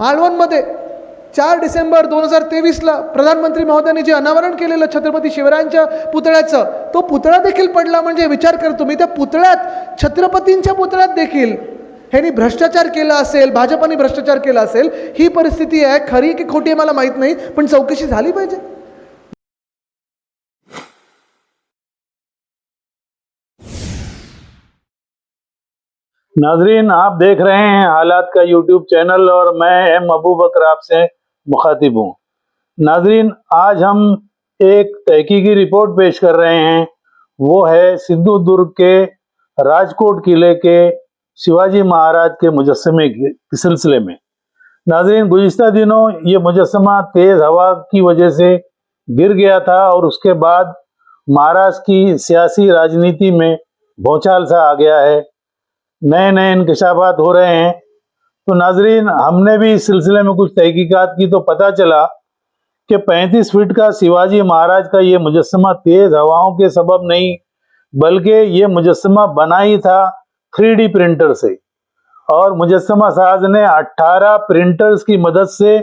मालवणमध्ये 4 December 2023ला प्रधानमंत्री महोदयांनी जे अनावरण केलेलं छत्रपती शिवरायांच्या पुतळ्याचं, तो पुतळा देखील पडला. म्हणजे विचार कर तुम्ही, त्या पुतळ्यात, छत्रपतींच्या पुतळ्यात देखील ह्यांनी भ्रष्टाचार केला असेल, भाजपाने भ्रष्टाचार केला असेल. ही परिस्थिती आहे. खरी की खोटी आहे मला माहीत नाही, पण चौकशी झाली पाहिजे. नाजरीन, आप देख रहे हैं हालात का यूट्यूब चैनल और मैं एम अबू बकर आपसे मुखातिब हूँ। नाजरीन, आज हम एक तहकीकी रिपोर्ट पेश कर रहे हैं। वो है सिंधुदुर्ग के राजकोट किले के शिवाजी महाराज के मुजस्समे के सिलसिले में। नाजरीन, गुज़िश्ता दिनों ये मुजस्समा तेज़ हवा की वजह से गिर गया था और उसके बाद महाराष्ट्र की सियासी राजनीति में भौचाल सा आ गया है। नए नए इंकशाफात हो रहे हैं। तो नाजरीन, हमने भी इस सिलसिले में कुछ तहकीकात की तो पता चला कि 35 फीट का शिवाजी महाराज का ये मुजस्समा तेज हवाओं के सबब नहीं, बल्कि ये मुजस्समा बना ही था 3D प्रिंटर से। और मुजस्समा साज ने 18 प्रिंटर्स की मदद से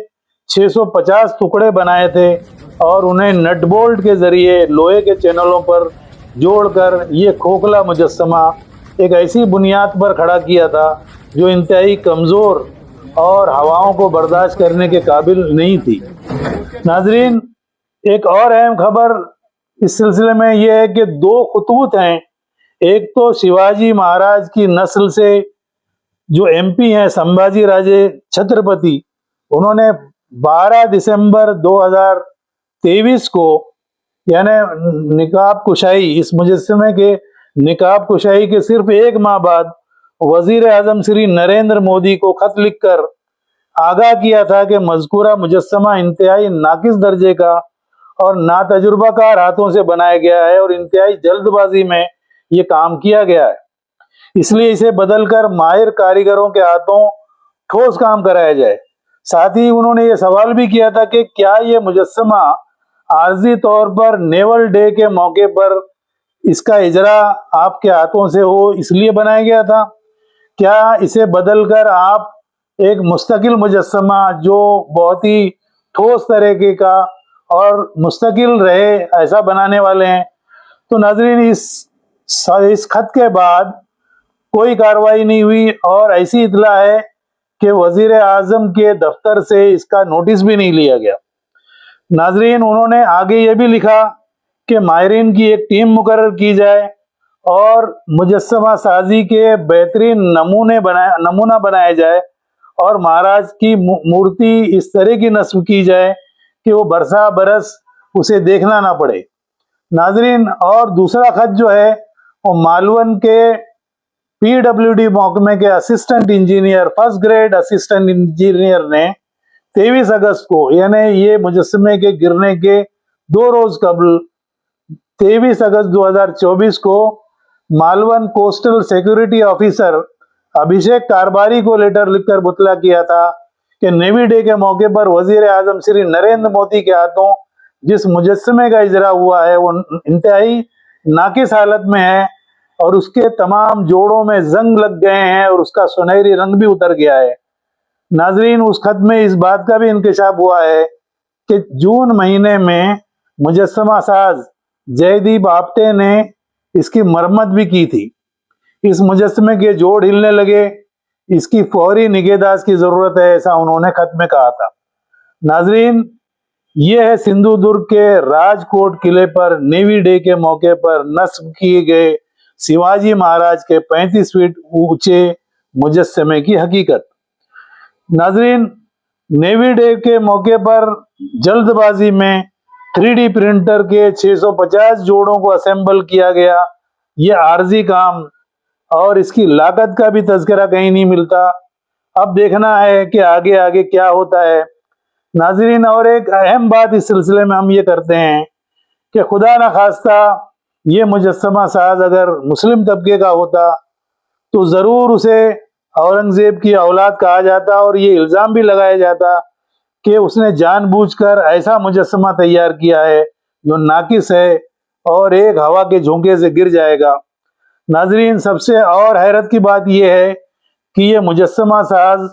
650 टुकड़े बनाए थे और उन्हें नट बोल्ट के जरिए लोहे के चैनलों पर जोड़कर ये खोखला मुजस्समा एक ऐसी बुनियाद पर खड़ा किया था जो इंतहाई कमज़ोर और हवाओं को बर्दाश्त करने के काबिल नहीं थी। नाजरीन, एक और अहम खबर इस सिलसिले में यह है कि 2 खतूत हैं। एक तो शिवाजी महाराज की नस्ल से जो MP हैं, संभाजी राजे छत्रपति, उन्होंने 12 दिसंबर 2023 को यानी निकाब कुशाई, इस मुजस्समे के निकाब कुशाई के सिर्फ 1 माह बाद वजीर आजम श्री नरेंद्र मोदी को खत लिखकर आगाह किया था कि मज़कूरा मुजस्समा इंतहाई नाकिस दर्जे का और नातजुर्बाकार हाथों से बनाया गया है और इंतहाई जल्दबाजी में ये काम किया गया है, इसलिए इसे बदलकर माहिर कारीगरों के हाथों ठोस काम कराया जाए। साथ ही उन्होंने ये सवाल भी किया था कि क्या ये मुजस्समा आर्जी तौर पर नेवल डे के मौके पर इसका इजरा आपके हाथों से हो इसलिए बनाया गया था, क्या इसे बदलकर आप एक मुस्तकिल मुजस्समा जो बहुत ही ठोस तरीके का और मुस्तकिल रहे ऐसा बनाने वाले हैं। तो नाजरीन, इस खत के बाद कोई कार्रवाई नहीं हुई और ऐसी इतला है कि वजीर आजम के दफ्तर से इसका नोटिस भी नहीं लिया गया। नाजरीन, उन्होंने आगे ये भी लिखा कि माहिरीन की एक टीम मुकर्रर की जाए और मुजस्समा साजी के बेहतरीन नमूना बनाया जाए और महाराज की मूर्ति इस तरह की नस्ब की जाए कि वो बरसा बरस उसे देखना ना पड़े। नाजरीन, और दूसरा खत जो है वो मालवण के PWD महकमे के assistant engineer, first grade assistant engineer ने 23 अगस्त को, यानी ये मुजस्समे के गिरने के 2 रोज कबल 23 अगस्त 2024 को मालवण कोस्टल सिक्योरिटी ऑफिसर अभिषेक कारबारी को लेटर लिखकर मुतला किया था कि नेवी डे के मौके पर वजीर आजम श्री नरेंद्र मोदी के हाथों जिस मुजस्समे का इजरा हुआ है वो इंतहाई नाकिस हालत में है और उसके तमाम जोड़ों में जंग लग गए हैं और उसका सुनहरी रंग भी उतर गया है। नाजरीन, उस खत में इस बात का भी इंकशाफ हुआ है कि जून महीने में मुजस्समा साज जयदीप आप्टे ने इसकी मरम्मत भी की थी। इस मुजस्समे के जोड़ हिलने लगे, इसकी फौरी निगहदाश्त की जरूरत है, ऐसा उन्होंने खत में कहा था। नाजरीन, ये है सिंधुदुर्ग के राजकोट किले पर नेवी डे के मौके पर नस्ब किए गए शिवाजी महाराज के 35 फीट ऊंचे मुजस्समे की हकीकत। नाजरीन, नेवी डे के मौके पर जल्दबाजी में 3D प्रिंटर के 650 जोड़ों को असेंबल किया गया। ये आर्जी काम और इसकी लागत का भी तज़किरा कहीं नहीं मिलता। अब देखना है कि आगे आगे क्या होता है। नाजरीन, और एक अहम बात इस सिलसिले में हम ये करते हैं कि खुदा न खास्ता ये मुजस्समा साज अगर मुस्लिम तबके का होता तो ज़रूर उसे औरंगज़ेब की औलाद कहा जाता और ये इल्ज़ाम भी लगाया जाता कि उसने जानबूझकर ऐसा मुजस्समा तैयार किया है जो नाकिस है और एक हवा के झोंके से गिर जाएगा। नाजरीन, सबसे और हैरत की बात यह है कि ये मुजस्समा साज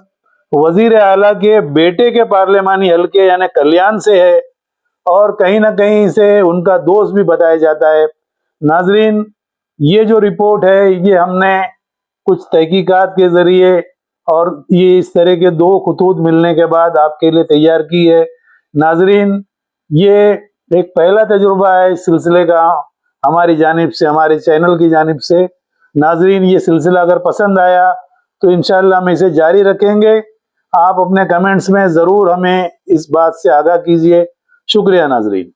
वजीर आला के बेटे के पार्लिमानी हलके यानी कल्याण से है और कहीं ना कहीं से उनका दोस्त भी बताया जाता है। नाजरीन, ये जो रिपोर्ट है ये हमने कुछ तहकीकात के ज़रिए और ये इस तरह के 2 खतूत मिलने के बाद आपके लिए तैयार की है। नाजरीन, ये एक पहला तजुर्बा है इस सिलसिले का हमारी जानिब से, हमारे चैनल की जानिब से। नाजरीन, ये सिलसिला अगर पसंद आया तो इंशाअल्लाह हम इसे जारी रखेंगे। आप अपने कमेंट्स में ज़रूर हमें इस बात से आगाह कीजिए। शुक्रिया नाजरीन।